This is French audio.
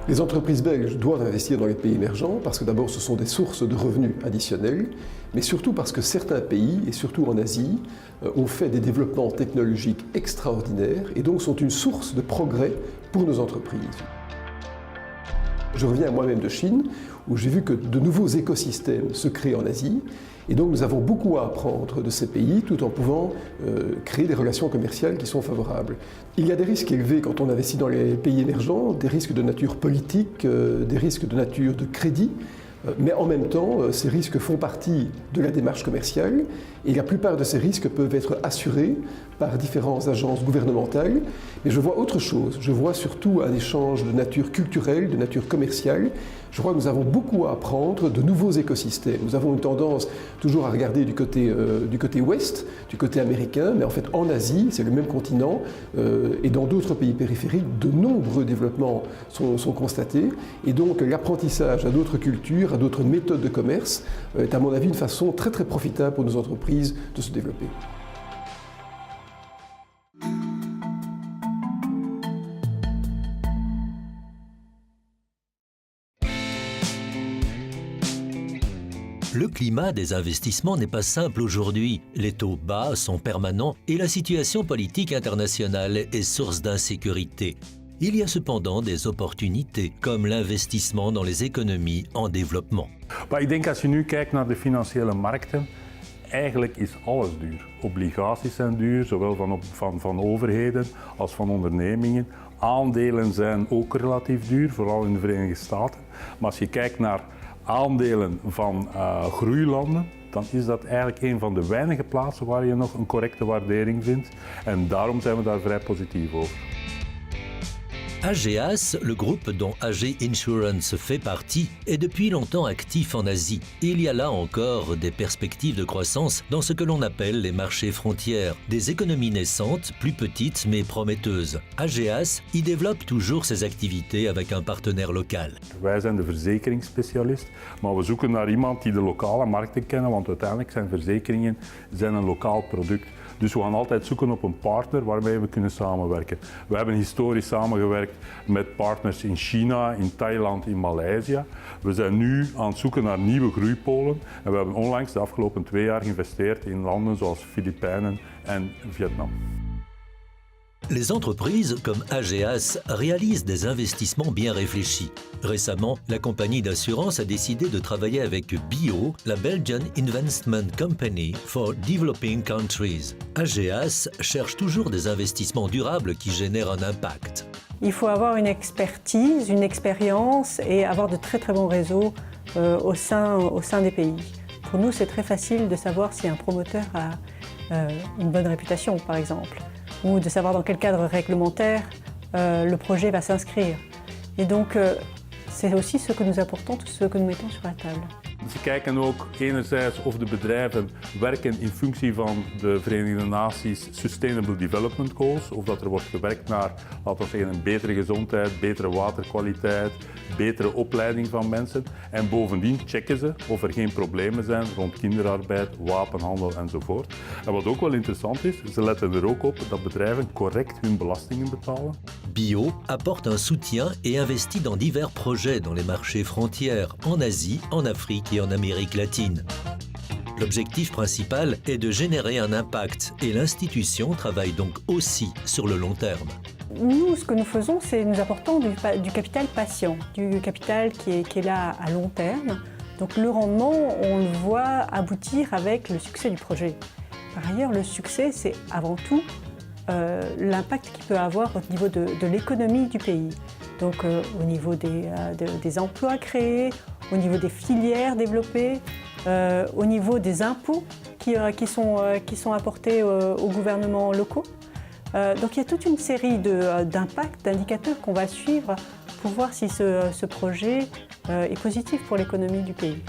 Les entreprises belges doivent investir dans les pays émergents parce que d'abord ce sont des sources de revenus additionnels, mais surtout parce que certains pays, et surtout en Asie, ont fait des développements technologiques extraordinaires et donc sont une source de progrès pour nos entreprises. Je reviens moi-même de Chine, où j'ai vu que de nouveaux écosystèmes se créent en Asie, et donc nous avons beaucoup à apprendre de ces pays tout en pouvant créer des relations commerciales qui sont favorables. Il y a des risques élevés quand on investit dans les pays émergents, des risques de nature politique, des risques de nature de crédit, mais en même temps, ces risques font partie de la démarche commerciale et la plupart de ces risques peuvent être assurés par différentes agences gouvernementales. Mais je vois autre chose, je vois surtout un échange de nature culturelle, de nature commerciale. Je crois que nous avons beaucoup à apprendre de nouveaux écosystèmes. Nous avons une tendance toujours à regarder du côté ouest, du côté américain, mais en fait en Asie, c'est le même continent, et dans d'autres pays périphériques, de nombreux développements sont constatés. Et donc l'apprentissage à d'autres cultures, à d'autres méthodes de commerce, est à mon avis une façon très très profitable pour nos entreprises de se développer. Le climat des investissements n'est pas simple aujourd'hui. Les taux bas sont permanents et la situation politique internationale est source d'insécurité. Il y a cependant des opportunités, comme l'investissement dans les économies en développement. Ik denk als je nu kijkt naar de financiële markten, eigenlijk is alles duur. Obligaties zijn duur, zowel van overheden als van ondernemingen. Aandelen zijn ook relatief duur, vooral in de Verenigde Staten. Maar als je kijkt naar aandelen van groeilanden, dan is dat eigenlijk een van de weinige plaatsen waar je nog een correcte waardering vindt. En daarom zijn we daar vrij positief over. AGEAS, le groupe dont AG Insurance fait partie, est depuis longtemps actif en Asie. Il y a là encore des perspectives de croissance dans ce que l'on appelle les marchés frontières, des économies naissantes, plus petites mais prometteuses. AGEAS y développe toujours ses activités avec un partenaire local. Wij zijn de verzekeringsspecialist, maar we zoeken naar iemand die de lokale markten kennen, want uiteindelijk zijn verzekeringen een lokaal product. Dus we gaan altijd zoeken op een partner waarmee we kunnen samenwerken. We hebben historisch samengewerkt met partners in China, in Thailand, in Maleisië. We zijn nu aan het zoeken naar nieuwe groeipolen en we hebben onlangs de afgelopen 2 jaar geïnvesteerd in landen zoals Filipijnen en Vietnam. Les entreprises comme AGEAS réalisent des investissements bien réfléchis. Récemment, la compagnie d'assurance a décidé de travailler avec BIO, la Belgian Investment Company for Developing Countries. AGEAS cherche toujours des investissements durables qui génèrent un impact. Il faut avoir une expertise, une expérience et avoir de très très bons réseaux au sein des pays. Pour nous, c'est très facile de savoir si un promoteur a une bonne réputation, par exemple, ou de savoir dans quel cadre réglementaire le projet va s'inscrire. Et donc, c'est aussi ce que nous apportons, tout ce que nous mettons sur la table. Ze kijken ook enerzijds of de bedrijven werken in functie van de Verenigde Naties Sustainable Development Goals, of dat er wordt gewerkt naar, laten we zeggen, een betere gezondheid, betere waterkwaliteit, betere opleiding van mensen. En bovendien checken ze of er geen problemen zijn rond kinderarbeid, wapenhandel enzovoort. En wat ook wel interessant is, ze letten er ook op dat bedrijven correct hun belastingen betalen. BIO apporte un soutien et investit dans divers projets dans les marchés frontières, en Asie, en Afrique et en Amérique latine. L'objectif principal est de générer un impact et l'institution travaille donc aussi sur le long terme. Nous, ce que nous faisons, c'est nous apportons du capital patient, du capital qui est là à long terme. Donc le rendement, on le voit aboutir avec le succès du projet. Par ailleurs, le succès, c'est avant tout l'impact qu'il peut avoir au niveau de l'économie du pays. Donc au niveau des emplois créés, au niveau des filières développées, au niveau des impôts qui sont apportés aux gouvernements locaux. Donc il y a toute une série d'impacts, d'indicateurs qu'on va suivre pour voir si ce projet est positif pour l'économie du pays.